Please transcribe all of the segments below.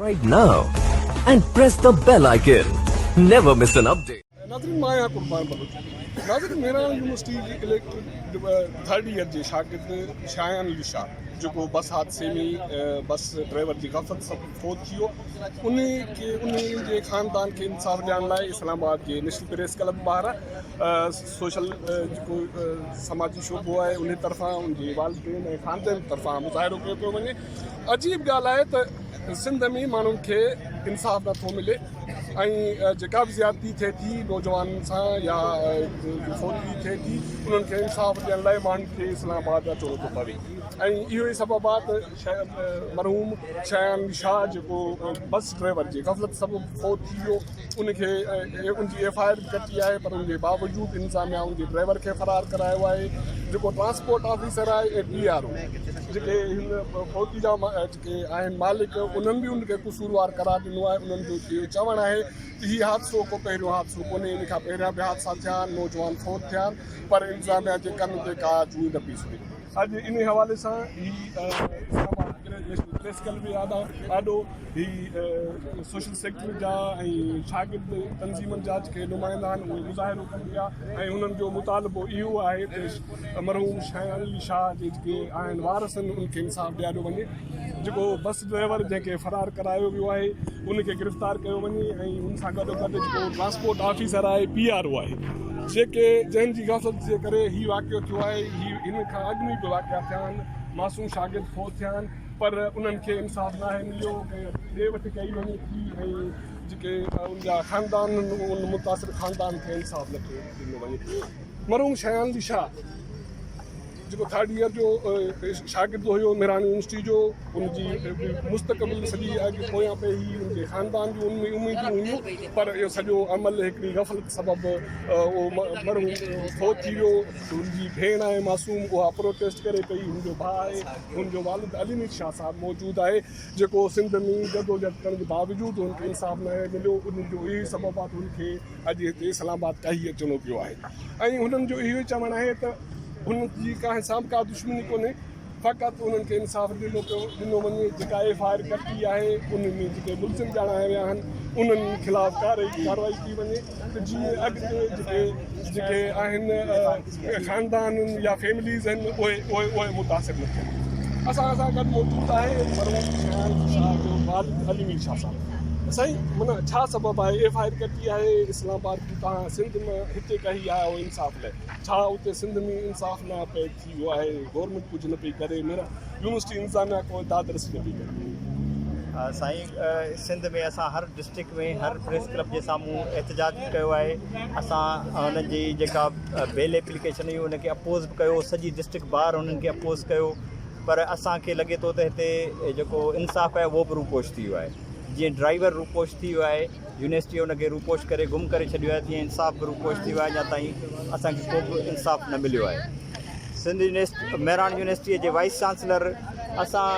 right now and press the bell icon. Never miss an update. नाज़रीन मां यहाँ कुर्बान बलूच नाज़रीन मेरा यूनिवर्सिटी इलेक्ट्रिक थर्ड ईयर जे शागिर्द शायान अली शाह जो बस हादसे में बस ड्राइवर की गफ़लत सब फोत थियो उन जे ख़ानदान के इंसाफ़ ॾियण लाइ इस्लामाबाद के नेशनल प्रेस क्लब ॿाहिरां सोशल जो समाजी शोबो है उन तरफ़ां उनके वालिदैन ऐं ख़ानदान तरफ़ां मुज़ाहिरो कयो पियो वञे। अजीब ॻाल्हि आहे त सिंध में माण्हुनि खे इंसाफ़ नथो मिले ऐं जेका बि ज़्यादती थिए थी नौजवाननि सां या फौजी थिए थी उन्हनि खे इंसाफ़ ॾियण लाइ माण्हुनि खे इस्लामाबाद अचणो थो पवे ऐं इहो ई सबबु आहे त मरहूम शायान शाह जेको बस ड्राइवर जे गफ़लत सबबु फौत थी वियो उनखे उनजी FIR बि कटी आहे पर उनजे बावजूदि इंतिज़ामिया उनजे ड्राइवर खे फ़रार करायो आहे। जेको ट्रांसपोर्ट ऑफिसर आहे ऐं DRO जेके हिन फौजी जा जेके आहिनि मालिक उन्हनि बि उनखे क़सूरवार करार ॾिनो आहे। उन्हनि जो इहो चवणु आहे त हीउ हादसो को पहिरियों हादसो कोन्हे इन खां पहिरियां बि हादसा थिया आहिनि नौजवान फौत थिया आहिनि पर इंतिज़ामिया जे कन ते का जूं न पई सघे। अॼु इन हवाले सां नेशनल प्रेस क्लब ॾाढो ही सोशल सेक्टर जा ऐं शागिर्द तंज़ीमनि जा जेके नुमाइंदा आहिनि उहे मुज़ाहिरो कनि पिया ऐं हुननि जो मुतालबो इहो आहे त मरहूम शायान अली शाह जे जेके आहिनि वारस आहिनि उनखे इंसाफ़ ॾियारियो वञे। जेको बस ड्राइवर जंहिंखे फ़रार करायो वियो आहे उनखे गिरफ़्तार कयो वञे ऐं हुन सां गॾो गॾु जेको ट्रांसपोर्ट ऑफिसर आहे PRO आहे जेके जंहिंजी गफ़लत जे करे हीउ वाक़ियो थियो आहे हिन खां अॻु में बि वाक़िया थिया आहिनि मासूम शागिर्द फौत थिया आहिनि पर उन्हनि खे इंसाफ़ न आहे मिलियो ॾे वठि कई वञे थी ऐं जेके उनजा ख़ानदान उन मुतासिर ख़ानदान खे इंसाफ़ न ॾिनो वञे। मरहूम शायान अली शाह जेको थर्ड ईयर जो शागिर्द हुयो मेरान यूनिवर्सिटी जो उनजी मुस्तक़बिल सॼी अॻु पोयां पे ही उनजे ख़ानदान जूं उनमें उमेदूं हुयूं पर इहो सॼो अमल हिकिड़ी गफ़लत सबबु उहो मरहूम फौत थी वियो। उनजी भेण आहे मासूम उहा प्रोटेस्ट करे पई हुनजो भाउ आहे हुनजो वालिद अलीमीर शाह साहिबु मौजूदु आहे जेको सिंध में जदोजहद करण जे बावजूदि हुनखे इंसाफ़ न मिलियो उनजो इहो ई सबबु आहे त हुनखे अॼु हिते इस्लामाबाद काई अचणो पियो आहे ऐं हुननि जो इहो ई चवणु आहे त हुनजी का हिसाब का दुश्मनी कोन्हे फ़क़ति उन्हनि खे इंसाफ़ ॾिनो वञे। जेका FIR कटी आहे उन में जेके मुलज़िम ॼाणाया विया आहिनि उन्हनि ख़िलाफ़ कार्रवाई की वञे त जीअं अॻिते जेके आहिनि ख़ानदान या फैमिलीज़ आहिनि उहे मुतासिर न थियनि। असां गॾु मौजूदु आहे मरहूम शायान शाह जो वालिद अलीमीर शाह साहिबु। साईं माना छा सबबु आहे FIR कटी आहे इस्लामाबाद की तव्हां सिंध में हिते कई आहे इंसाफ़ लाइ छा उते सिंध में इंसाफ़ न पए थी वियो आहे गवर्नमेंट कुझु न पई करे मेरा यूनिवर्सिटी इंतिज़ामिया को दादरस न पई करे। साईं सिंध में असां हर डिस्ट्रिक्ट में हर प्रेस क्लब जे साम्हूं एहतजाज कयो आहे। असां हुनजी जेका बेल एप्लीकेशन हुई उनखे अपोज़ बि कयो सॼी डिस्ट्रिक्ट ॿार हुननि खे अपोज़ कयो पर असांखे लॻे थो त हिते जेको इंसाफ़ आहे उहो बि रूपोश थी वियो आहे। जीअं ड्राइवर रूपोश थी वियो आहे यूनिवर्सिटी हुनखे रूपोश करे गुम करे छॾियो आहे तीअं इंसाफ़ बि रूपोश थी वियो आहे अञा ताईं असांखे को बि इंसाफ़ न मिलियो आहे। सिंध मेरान यूनिवर्सिटीअ जे वाइस चांसलर असां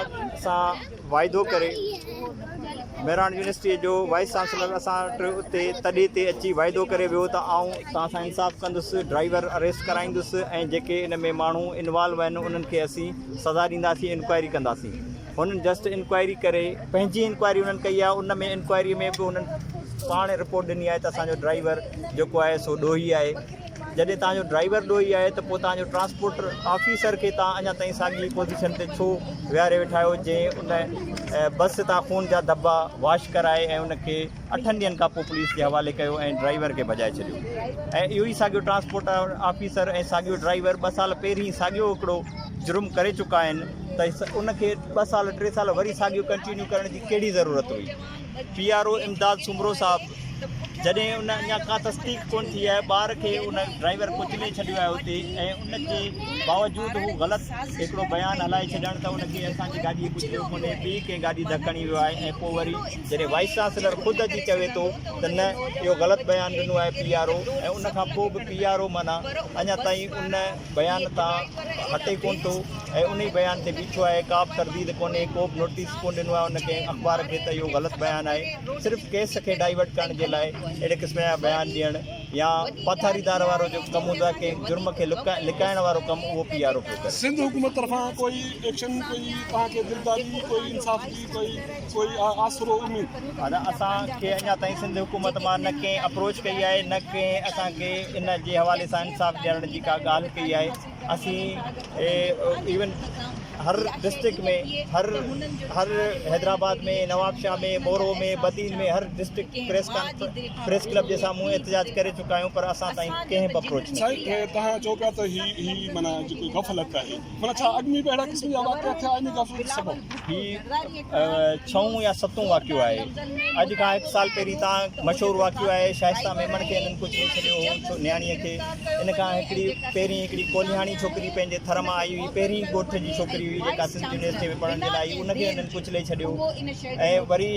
सां वाइदो करे मेरान यूनिवर्सिटीअ जो वाइस चांसलर असां उते तॾहिं ते अची वाइदो करे वियो त आउं तव्हां सां इंसाफ़ कंदुसि ड्राइवर अरेस्ट कराईंदुसि ऐं जेके इन में माण्हू इन्वॉल्व आहिनि उन्हनि खे असीं सज़ा ॾींदासीं इंक्वायरी कंदासीं। हुननि जस्ट इंक्वायरी करे पंहिंजी इंक्वायरी उन्हनि कई आहे उन में इंक्वायरी में बि हुननि पाण रिपोर्ट ॾिनी आहे त असांजो ड्राइवर जेको आहे सो ॾोही आहे। जॾहिं तव्हांजो ड्राइवर ॾोही आहे त पोइ तव्हांजो ट्रांसपोर्ट ऑफिसर खे तव्हां अञा ताईं साॻी पोज़ीशन ते छो विहारे वेठा आहियो जंहिं उन बस तां खून जा दॿा वॉश कराए ऐं उनखे 8 ॾींहंनि खां पोइ पुलिस जे हवाले कयो ऐं ड्राइवर खे भॼाए छॾियो ऐं इहो ई साॻियो ट्रांसपोर्ट ऑफिसर ऐं साॻियो ड्राइवर 2 साल पहिरीं साॻियो हिकिड़ो जुर्म करे चुका आहिनि त उनखे 2 साल 3 साल वरी साॻियो कंटिन्यू करण जी कहिड़ी ज़रूरत हुई। PRO इमदाद सुमरो साहिबु जॾहिं उन अञा का तस्दीक कोन थी आहे ॿार खे उन ड्राइवर कुचले छॾियो आहे उते ऐं उनजे बावजूदि हू ग़लति हिकिड़ो बयानु हलाए छॾण त उनखे असांजी गाॾी कुचलियो कोन्हे ॿी कंहिं गाॾी धकणी वियो आहे ऐं पोइ वरी जॾहिं वाइस चांसलर ख़ुदि अची चवे थो त न इहो ग़लति बयानु ॾिनो आहे PRO ऐं उनखां पोइ बि PRO माना अञा ताईं उन बयान तां हटे कोन थो ऐं उन बयान ते बीठो आहे का बि तरदीद कोन्हे को बि नोटिस कोन ॾिनो आहे उनखे अख़बार खे त इहो ग़लति बयानु आहे। सिर्फ़ु केस खे डाइवर्ट करण जे लाइ अहिड़े क़िस्म जा बयान ॾियणु या पथारीदार वारो जो कमु हूंदो आहे कंहिं जुर्म खे लिकाइण वारो कमु उहो PRO पियो करे। सिंध हुकूमत तरफ़ां कोई एक्शन, कोई तव्हांखे दिलदारी, कोई इंसाफ़ जी कोई आसरो उमेद? हाणे असांखे अञा ताईं सिंध हुकूमत मां न कंहिं अप्रोच कई आहे, न कंहिं असांखे इन जे हवाले सां इंसाफ़ ॾियण जी का ॻाल्हि कई आहे। असीं इवन हर डिस्ट्रिक्ट में हर हैदराबाद में, नवाबशाह में, मोरो में, बदीन में हर डिस्ट्रिक्ट प्रेस क्लब जे साम्हूं एहतजाज करे चुका आहियूं, पर असां ताईं कंहिं बि अप्रोच न। साईं तव्हां चओ पिया त ही माना जेको गफ़लत आहे, माना छा अॻु में बि अहिड़ा क़िस्म जा वाक़िया थिया आहिनि गफ़लत सबबु? ही 6 या 7 वाक़ियो आहे। अॼु खां 1 साल पहिरीं तव्हां मशहूरु वाक़ियो आहे शाइस्ता मेमन खे हिननि कुझु छॾियो हो न्याणीअ खे। इन खां हिकिड़ी कोलिहाणी छोकिरी पंहिंजे थर मां आई हुई, पहिरीं ॻोठ जी छोकिरी हुई जेका सिंध यूनिवर्सिटी में पढ़ण जे लाइ आई, उनखे हिननि कुचले छॾियो। ऐं वरी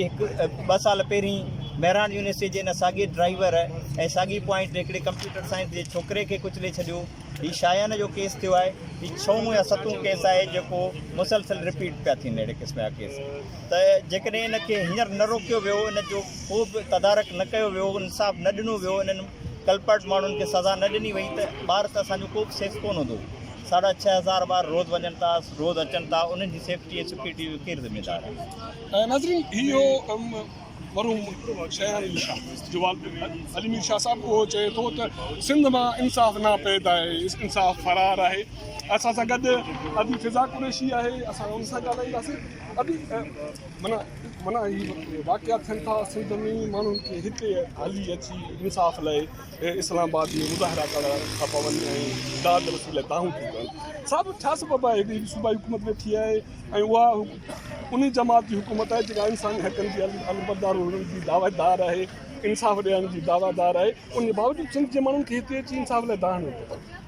2 साल पहिरीं महरान यूनिवर्सिटी जे हिन साॻे ड्राइवर ऐं साॻी पॉइंट हिकिड़े कंप्यूटर साइंस जे छोकिरे खे कुचले छॾियो। हीउ शायान जो केस थियो आहे। हीउ 6 या 7 केस आहे जेको मुसलसल रिपीट पिया थियनि अहिड़े क़िस्म जा केस। त जेकॾहिं हिनखे हींअर न रोकियो वियो, इन जो को बि तदारक न कयो वियो, इंसाफ़ न ॾिनो वियो, इन्हनि कल्पर्ट माण्हुनि खे सज़ा न ॾिनी वई, त ॿार त असांजो को बि सेफ कोन हूंदो। 6,500 ॿार रोज़ वञनि था, रोज़ अचनि था, उन्हनि जी सेफ्टी ऐं सिक्योरिटी जो केरु ज़िम्मेदार आहे? नाज़रीन, इहो मरहूम शहर अली शाह जवाल अली मीर शाह साहिबु उहो चए थो त सिंध मां इंसाफ़ न पैदा आहे, इंसाफ़ फ़रार आहे। असां सां गॾु अभी फिज़ा कुरैशी आहे, असां उन सां ॻाल्हाईंदासीं। अभी माना हीअ वाक़िया थियनि था सिंध में, माण्हुनि खे हिते हली अची इंसाफ़ लाइ इस्लामाबाद में मुज़ाहिरा करण था पवनि ऐं दाद वसीले दाहूं थी पवनि। साहिबु छा सबबु आहे? हिकिड़ी सूबाई हुकूमत वेठी आहे ऐं उहा उन जमात जी हुकूमत आहे जेका इंसानी हक़नि जी अलबदार हुननि जी दावेदार आहे, इंसाफ़ ॾियण जी दावेदार आहे। उन जे बावजूदि सिंध जे माण्हुनि खे हिते अची इंसाफ़ लाइ दाहणो थो पए।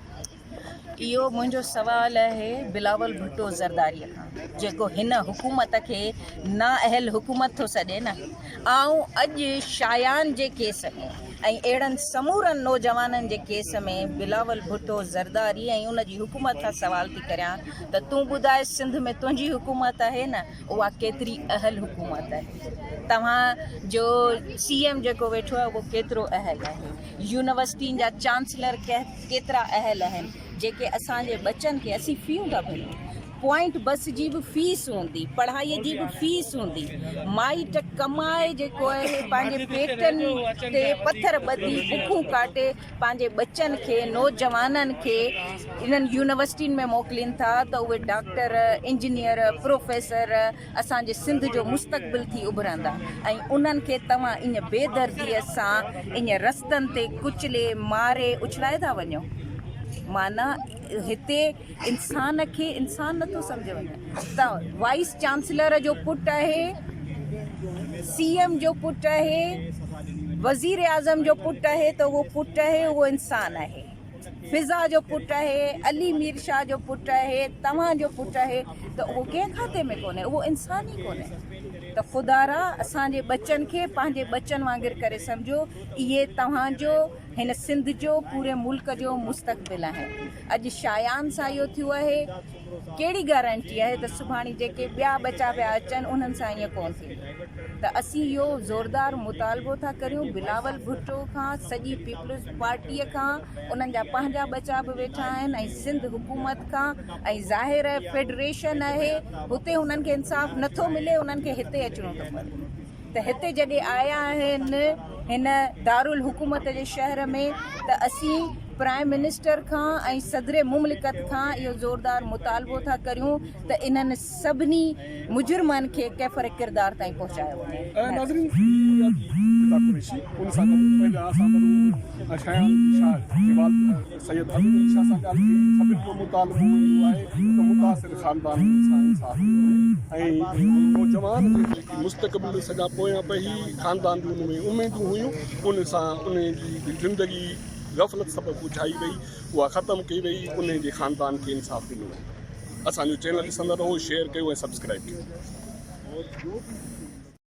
इहो मुंहिंजो सुवालु आहे बिलावल भुट्टो ज़रदारीअ खां, जेको हिन हुकूमत खे नाअहल हुकूमत थो सॾे न। ऐं अॼु शायान जे केस में ऐं अहिड़नि समूरनि नौजवाननि जे केस में बिलावल भुट्टो ज़रदारी ऐं उन जी हुकूमत खां सुवाल थी करियां त तूं ॿुधाए सिंध में तुंहिंजी हुकूमत आहे न, उहा केतिरी अहल हुकूमत आहे? तव्हां जो CM जेको वेठो आहे उहो केतिरो अहल आहे? यूनिवर्सिटियुनि जा चांसलर केतिरा अहल आहिनि जेके असांजे बच्चनि खे असीं फ़ियूं था भरियूं? पॉइंट बस जी बि फीस हूंदी, पढ़ाईअ जी बि फीस हूंदी। माइट कमाए जेको आहे पंहिंजे पेटनि ते पथर ॿधी बुखूं काटे पंहिंजे बच्चनि खे, नौजवाननि खे इन्हनि यूनिवर्सिटियुनि में मोकिलीनि था त उहे डॉक्टर, इंजीनियर, प्रोफेसर असांजे सिंध जो मुस्तक़बिल थी उभरंदा। ऐं उन्हनि खे तव्हां इन बेदर्दीअ सां इन रस्तनि ते कुचले, मारे, उछलाए था वञो। माना हिते इंसान खे इंसान नथो सम्झ वञे। त वाइस चांसलर जो पुटु आहे, CM जो पुटु आहे, वज़ीर आज़म जो पुटु आहे, त उहो पुटु आहे, उहो इंसान आहे। फिज़ा जो पुटु आहे, अली मीर शाह जो पुटु आहे, तव्हांजो पुटु आहे, त उहो कंहिं खाते में कोन्हे, उहो इंसान ई कोन्हे। त ख़ुदारा असांजे बच्चनि खे पंहिंजे बच्चनि वांगुरु करे सम्झो। इहे तव्हांजो हिन सिंध जो पूरे मुल्क जो मुस्तक़बिल आहे। अॼु शायान सां इहो थियो आहे, कहिड़ी गारंटी आहे त सुभाणे जेके ॿिया बचा पिया अचनि उन्हनि सां ईअं कोन थींदो? त असीं इहो ज़ोरदार मुतालबो था करियूं बिलावल भुट्टो खां, सॼी पीपल्स पार्टीअ खां, उन्हनि जा पंहिंजा बचा बि वेठा आहिनि, ऐं सिंध हुकूमत खां, ऐं ज़ाहिर फेडरेशन आहे, हुते हुननि खे इंसाफ़ नथो मिले, उन्हनि खे हिते अचिणो थो पए। त हिते जॾहिं आया आहिनि हिन दारुल हुकूमत जे शहर में, त असीं प्राइम मिनिस्टर खां ऐं सदर मुमलिकत खां इहो ज़ोरदार मुतालबो था करियूं त इन्हनि सभिनी मुजुर्मनि खे कैफ़र किरदार ताईं पहुचायो वञे। सैयद अली शाह सां ॻाल्हि कई, सभिनि जो मुतालबो इहो आहे त मुतासिर ख़ानदान सां इंसाफ़ ऐं नौजवान जेकी मुस्तक़बिल सॼा पोयां पई ख़ानदान जूं उन में उमेदूं हुयूं, उन सां उन जी ज़िंदगी गफ़लत सबबु बुझाई वई, उहा ख़तमु कई वई, उन जे ख़ानदान खे इंसाफ़ ॾिनो। असांजो चैनल ॾिसंदा रहो, शेयर कयो ऐं सब्सक्राइब कयो।